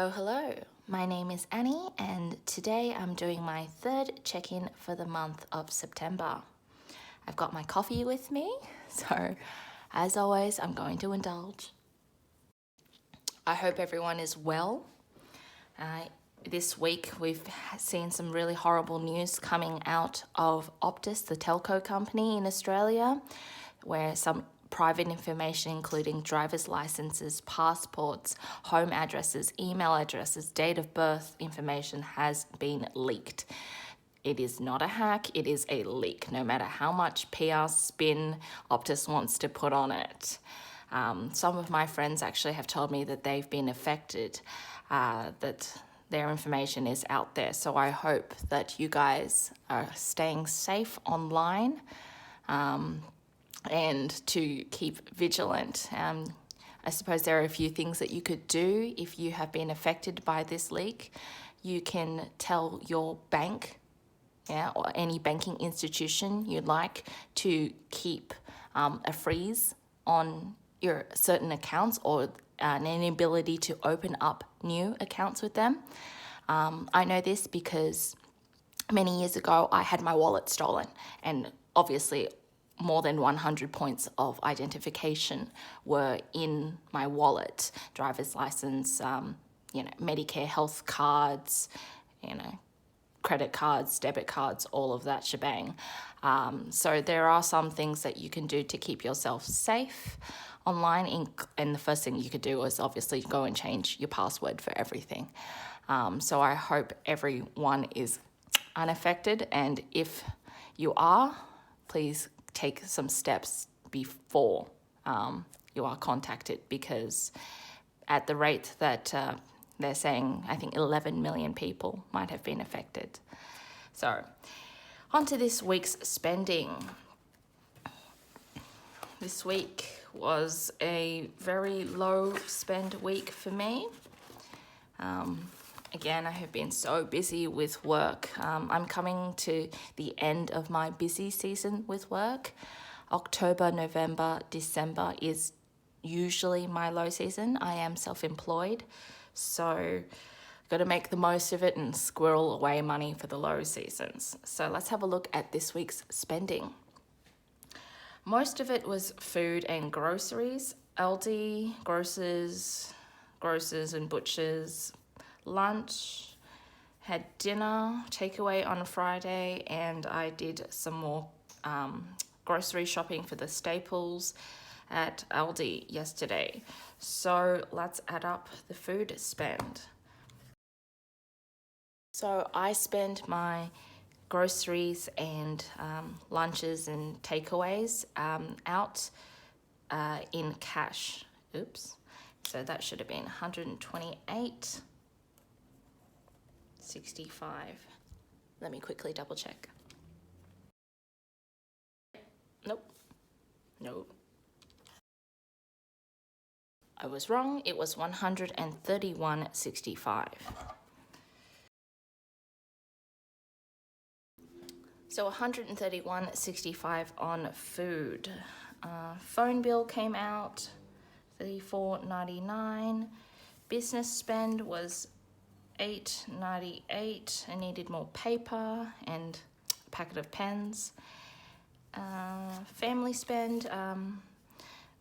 Hello. My name is Annie and today I'm doing my third check-in for the month of September. I've got my coffee with me, so as always, I'm going to indulge. I hope everyone is well. This week we've seen some really horrible news coming out of Optus, the telco company in Australia, where some private information including driver's licenses, passports, home addresses, email addresses, date of birth information has been leaked. It is not a hack, it is a leak, no matter how much PR spin Optus wants to put on it. Some of my friends actually have told me that they've been affected, that their information is out there. So I hope that you guys are staying safe online, and to keep vigilant. I suppose there are a few things that you could do if you have been affected by this leak. You can tell your bank, or any banking institution you'd like to keep a freeze on your certain accounts or an inability to open up new accounts with them. I know this because many years ago I had my wallet stolen, and obviously more than 100 points of identification were in my wallet. Driver's license, Medicare health cards, credit cards, debit cards, all of that shebang. So there are some things that you can do to keep yourself safe online. And the first thing you could do is obviously go and change your password for everything. So I hope everyone is unaffected. And if you are, please take some steps before you are contacted, because at the rate that they're saying, I think 11 million people might have been affected. So on to this week's spending. This week was a very low spend week for me. Again, I have been so busy with work. I'm coming to the end of my busy season with work. October, November, December is usually my low season. I am self-employed, so I've got to make the most of it and squirrel away money for the low seasons. So let's have a look at this week's spending. Most of it was food and groceries. Aldi, grocers and butchers. Lunch, had dinner, takeaway on Friday, and I did some more grocery shopping for the staples at Aldi yesterday. So let's add up the food spend. So I spend my groceries and lunches and takeaways out in cash. Oops. So that should have been 128.65. Let me quickly double check. Nope. I was wrong. It was 131.65. So 131.65 on food. Phone bill came out, $34.99. Business spend was $8.98. I needed more paper and a packet of pens. Family spend,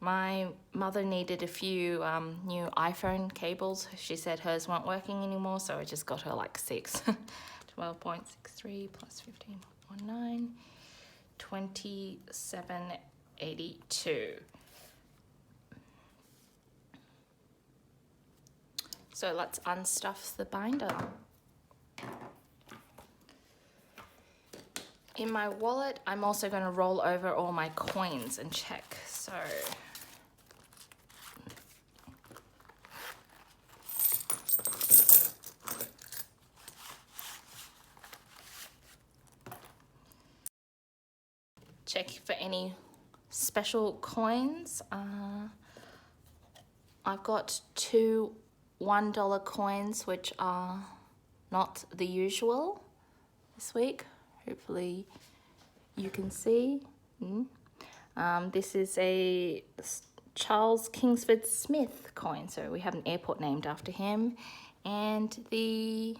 my mother needed a few new iPhone cables. She said hers weren't working anymore, so I just got her like 6. 12.63 plus 15.19, 27.82. So let's unstuff the binder. In my wallet, I'm also going to roll over all my coins and check. So check for any special coins. I've got 2 $1 coins, which are not the usual this week. Hopefully you can see. This is a Charles Kingsford Smith coin, so we have an airport named after him. and the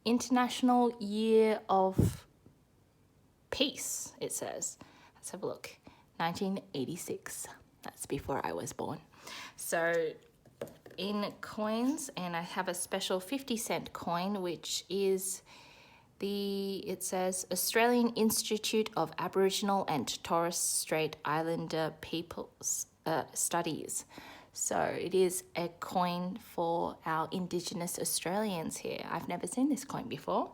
International Year of Peace, it says. Let's have a look. 1986. That's before I was born. So in coins, and I have a special 50-cent coin, which is it says Australian Institute of Aboriginal and Torres Strait Islander Peoples Studies. So it is a coin for our Indigenous Australians here. I've never seen this coin before.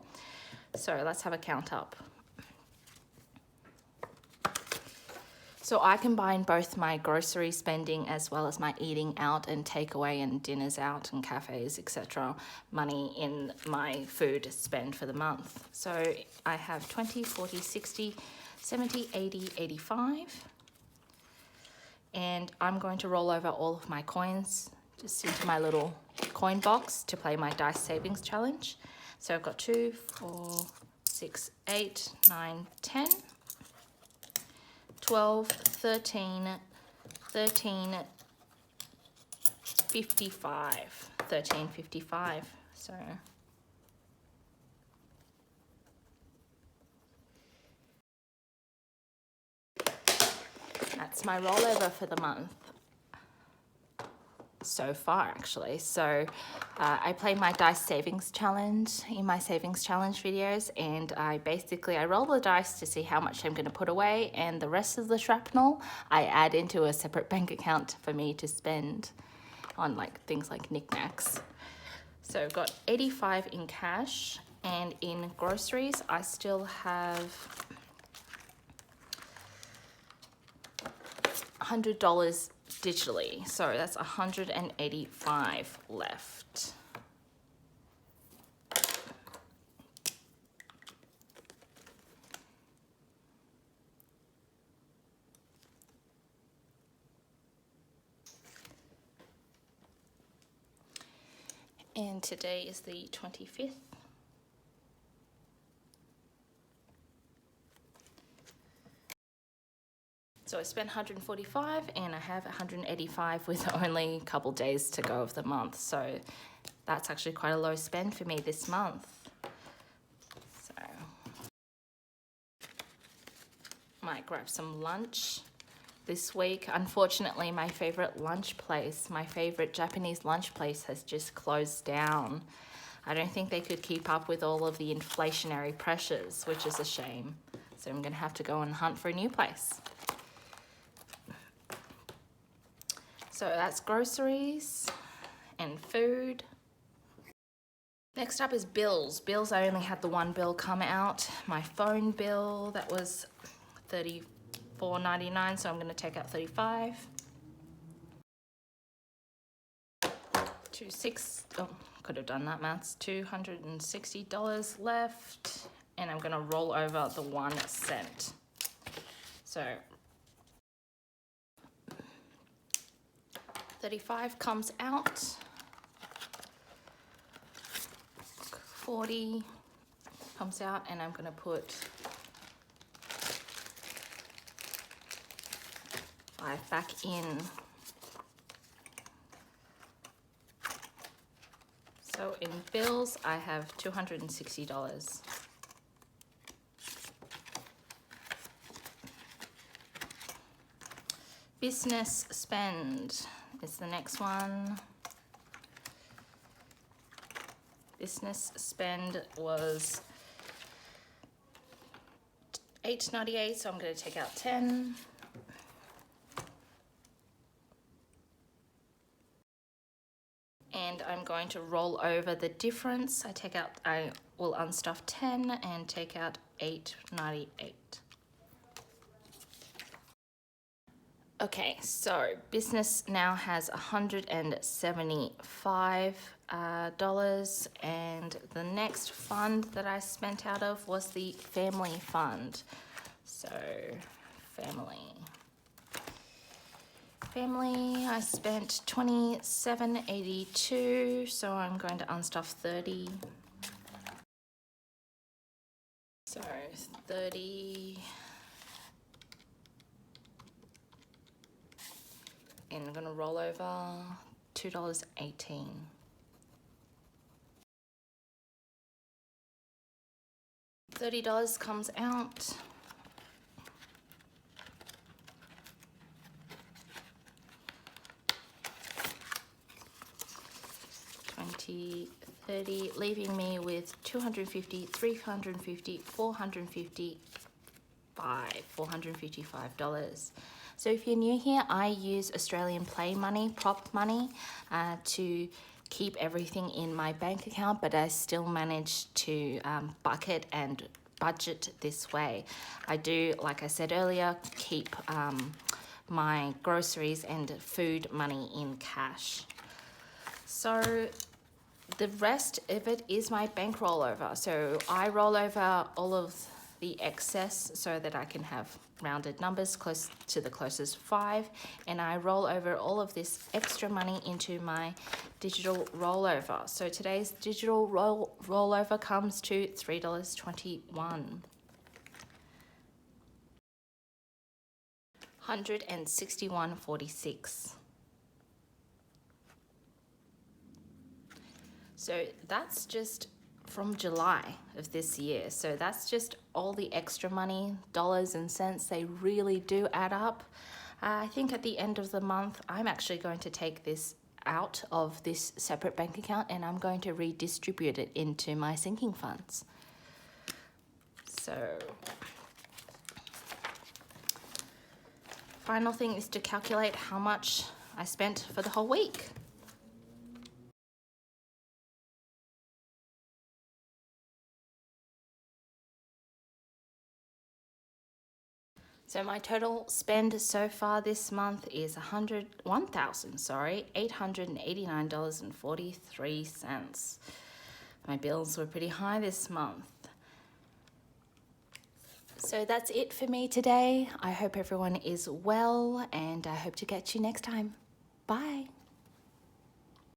So let's have a count up. So I combine both my grocery spending as well as my eating out and takeaway and dinners out and cafes, etc. money in my food spend for the month. So I have 20, 40, 60, 70, 80, 85. And I'm going to roll over all of my coins just into my little coin box to play my dice savings challenge. So I've got 2, 4, 6, 8, 9, 10. 12, 13, 13, 55, 13, 55, so that's my rollover for the month so far, actually. So I play my dice savings challenge in my savings challenge videos, and I roll the dice to see how much I'm going to put away, and the rest of the shrapnel I add into a separate bank account for me to spend on things like knickknacks. So I've got 85 in cash, and in groceries I still have $100 digitally, so that's 185 left. And today is the 25th. So I spent 145 and I have 185 with only a couple days to go of the month. So that's actually quite a low spend for me this month. So might grab some lunch this week. Unfortunately, my favorite Japanese lunch place has just closed down. I don't think they could keep up with all of the inflationary pressures, which is a shame. So I'm gonna have to go and hunt for a new place. So that's groceries and food. Next up is bills. Bills, I only had the one bill come out. My phone bill, that was $34.99, so I'm going to take out $35. Could have done that maths. $260 left, and I'm going to roll over the 1 cent. So 35 comes out, 40 comes out, and I'm gonna put 5 back in. So in bills, I have $260. Business spend is the next one. Business spend was $8.98, so I'm going to take out 10. And I'm going to roll over the difference. I will unstuff 10 and take out $8.98. Okay, so business now has $175, and the next fund that I spent out of was the family fund. So family, I spent $27.82, so I'm going to unstuff 30. So 30. And I'm going to roll over $2.18. $30 comes out. $20, $30, leaving me with $250, $350, $455. So if you're new here, I use Australian play money, prop money, to keep everything in my bank account, but I still manage to bucket and budget this way. I do, like I said earlier, keep my groceries and food money in cash. So the rest of it is my bank rollover. So I roll over all of the excess so that I can have rounded numbers close to the closest 5, and I roll over all of this extra money into my digital rollover. So today's digital rollover comes to $3.21. $161.46. So that's just from July of this year. So that's just all the extra money, dollars and cents. They really do add up. I think at the end of the month, I'm actually going to take this out of this separate bank account and I'm going to redistribute it into my sinking funds. So final thing is to calculate how much I spent for the whole week. So my total spend so far this month is $889.43. My bills were pretty high this month. So that's it for me today. I hope everyone is well and I hope to catch you next time. Bye.